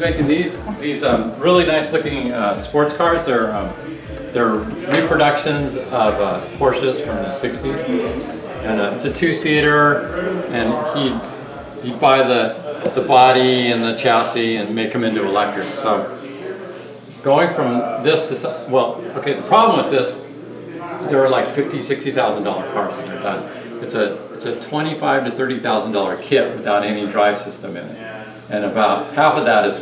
making these really nice looking sports cars. They're reproductions of Porsches from the 60s, and it's a two-seater, and he'd buy the body and the chassis and make them into electric. So going from this to, well, okay, the problem with this, there are like $50,000, $60,000 cars at the time. It's a $25,000 to $30,000 kit without any drive system in it, and about half of that is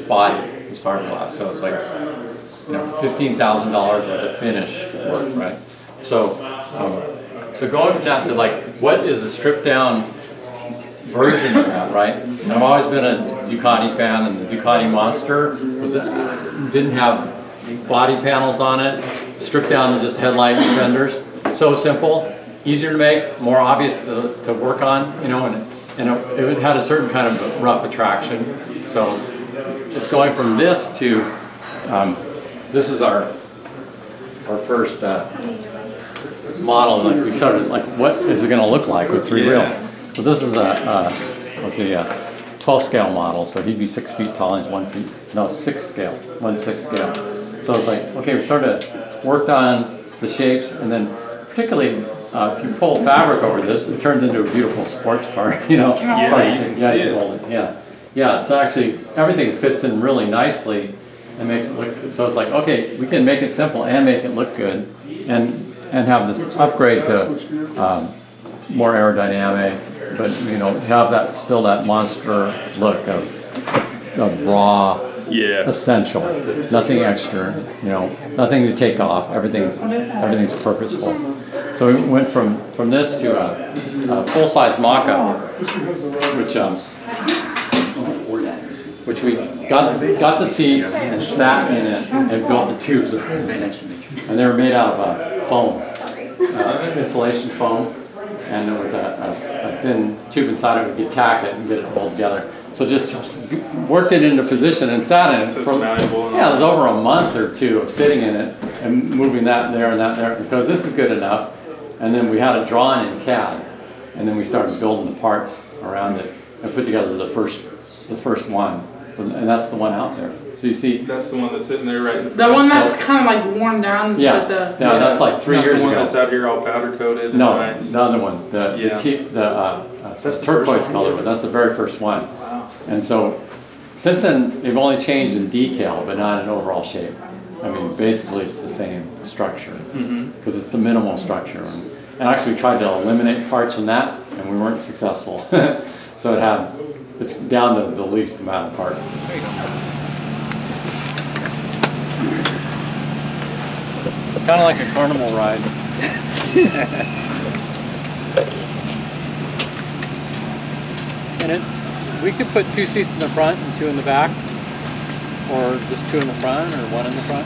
body, is fiberglass. So it's like, you know, $15,000 worth of finish work, right? So so going from that to like, what is a stripped down version of that, right? And I've always been a Ducati fan, and the Ducati Monster didn't have body panels on it, stripped down to just headlight and fenders. So simple, easier to make, more obvious to work on, you know, and it had a certain kind of rough attraction. So it's going from this to, this is our first model. Like we started, like, what is it going to look like with three wheels? So this is a 12 scale model. So he'd be 6 feet tall, and he's 1 feet, no, 6 scale, 1/6 scale. So it's like, okay, we started to work on the shapes, and then particularly if you pull fabric over this, it turns into a beautiful sports car. You know, yeah. It's actually, everything fits in really nicely and makes it look. So it's like, okay, we can make it simple and make it look good, and have this upgrade to more aerodynamic, but you know, have that still that monster look of raw. Yeah. Essential. Nothing extra, you know, nothing to take off. Everything's purposeful. So we went from this to a full-size mock-up, which we got the seats and sat in it and built the tubes, and they were made out of foam, insulation foam, and with a thin tube inside of it, you tack it and get it all together. So just worked it into position and sat in it. So yeah, there's over a month or two of sitting in it and moving that there and that there. So this is good enough. And then we had it drawn in CAD, and then we started building the parts around it and put together the first one, and that's the one out there. So you see, that's the one that's sitting there right in the one that's kind of like worn down. Yeah, with that's like 3 years ago. The one that's out here all powder coated. No, nice. The other one, the turquoise color one. That's the very first one. Wow. And so since then, they've only changed in decal, but not in overall shape. I mean, basically it's the same structure, because it's the minimal structure. And actually we tried to eliminate parts from that, and we weren't successful. So it's down to the least amount of parts. It's kind of like a carnival ride. And we could put 2 seats in the front and 2 in the back, or just 2 in the front, or 1 in the front.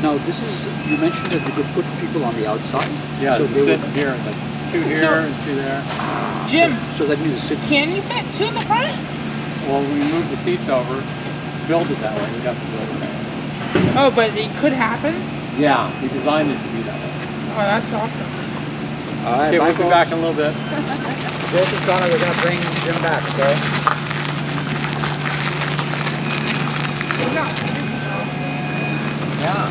Now this is, you mentioned that you could put people on the outside. Yeah, so they sit here, and like 2 here and 2 there. Jim, so that means sit. Can you fit 2 in the front? Well, we moved the seats over, build it that way. We'd have to build it that way. Oh, but it could happen? Yeah, we designed it to be that way. Oh, that's awesome. All right, okay, we'll be back in a little bit. This is Connor, we're going to bring Jim back, okay? Yeah.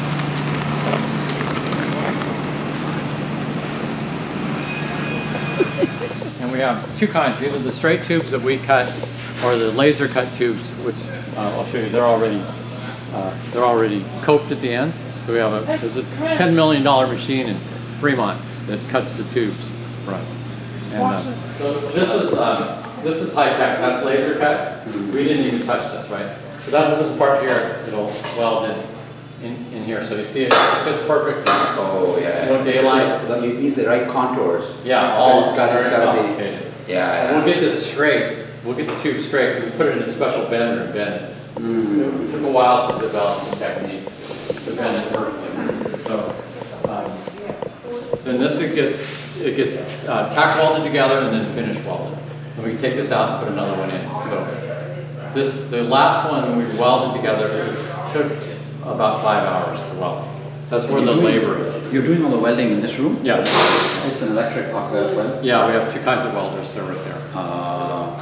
And we have 2 kinds, either the straight tubes that we cut or the laser cut tubes, which I'll show you. They're already coped at the ends. So we have there's a $10 million machine in Fremont that cuts the tubes for us. And so this is high tech. That's laser cut. We didn't even touch this, right? So that's this part here. It'll weld in here. So you see it fits perfect. Oh yeah. No daylight. So it needs the right contours. Yeah, all it's got to be. Yeah. We'll get this straight. We'll get the tube straight. We put it in a special bender and bend it. It took a while to develop the techniques to bend it perfectly. So then this it gets tack welded together and then finish welded. And we can take this out and put another one in. So the last one we welded together, it took about 5 hours to weld. That's where the labor is. You're doing all the welding in this room? Yeah. It's an electric arc weld? Yeah, we have two kinds of welders that are right there.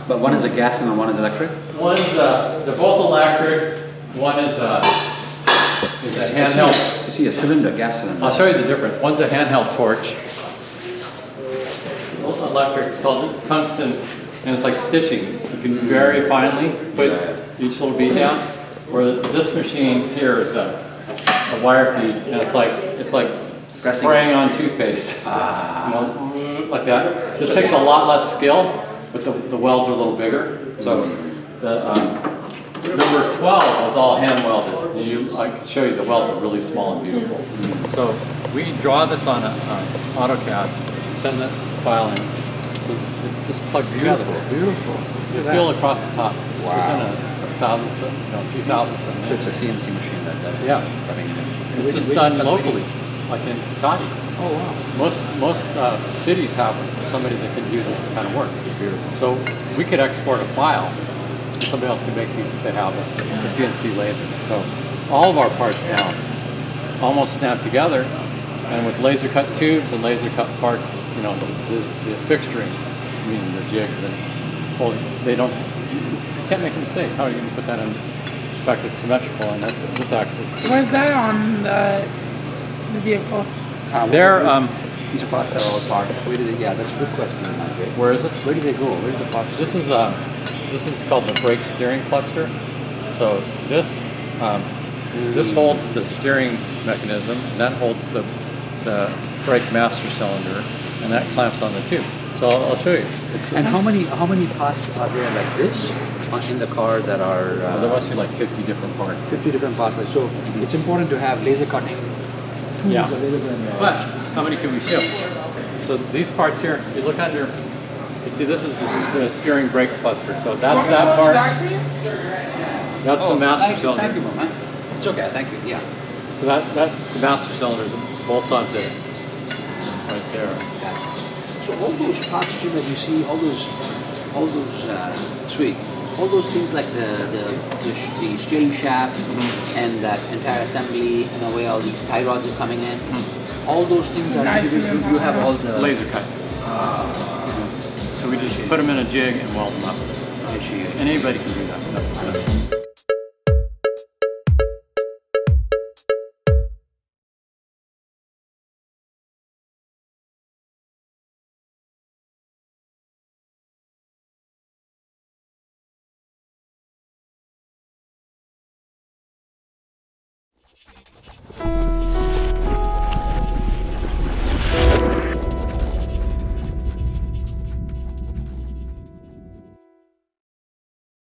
But one is a gas and one is electric? One's, they're both electric. One is a handheld. You see a cylinder, gas cylinder. I'll show you the difference. One's a handheld torch. It's also electric. It's called tungsten, and it's like stitching. You can very finely put each little bead down. Where this machine here is a wire feed, and it's like spraying on toothpaste. You know, like that. This takes a lot less skill, but the welds are a little bigger. So the number 12 was all hand welded. And I can show you the welds are really small and beautiful. So we draw this on AutoCAD, send the file in. It just plugs together. Beautiful. You feel across the top. It's Wow. within a few thousandths of a So minute. it's a CNC machine that does cutting it. It's just done locally, like in Tati. Oh wow. Most cities have somebody that can do this kind of work. So we could export a file, and somebody else can make these if they have a CNC laser. So all of our parts now almost snap together, and with laser cut tubes and laser cut parts, you know, the fixturing, I mean the jigs, and well, they don't. You can't make a mistake. How are you going to put that in? In fact, it's symmetrical, and this axis. Where's that on the vehicle? These parts are all part. Where do they? Yeah, that's a good question, Ajay. Where is it? Where do they go? Where do the parts? This is called the brake steering cluster. So this holds the steering mechanism, and that holds the brake master cylinder, and that clamps on the tube. So I'll show you. And how many parts are there like this in the car that are? There must be like 50 different parts. 50 different parts. So it's important to have laser cutting tools Yeah. available. But how many can we ship? So these parts here, you look under. You see, this is the steering brake cluster. So that's that part. That's the master cylinder. Thank you, Mama. It's okay. Thank you. Yeah. So that's the master cylinder that bolts onto right there. So all those parts, Jim, that you see, all those things like the steering shaft and that entire assembly, in a way, all these tie rods are coming in. All those things are individual. You have all the Laser cut. So we just put them in a jig and weld them up. I see. And anybody can do that. That's Thank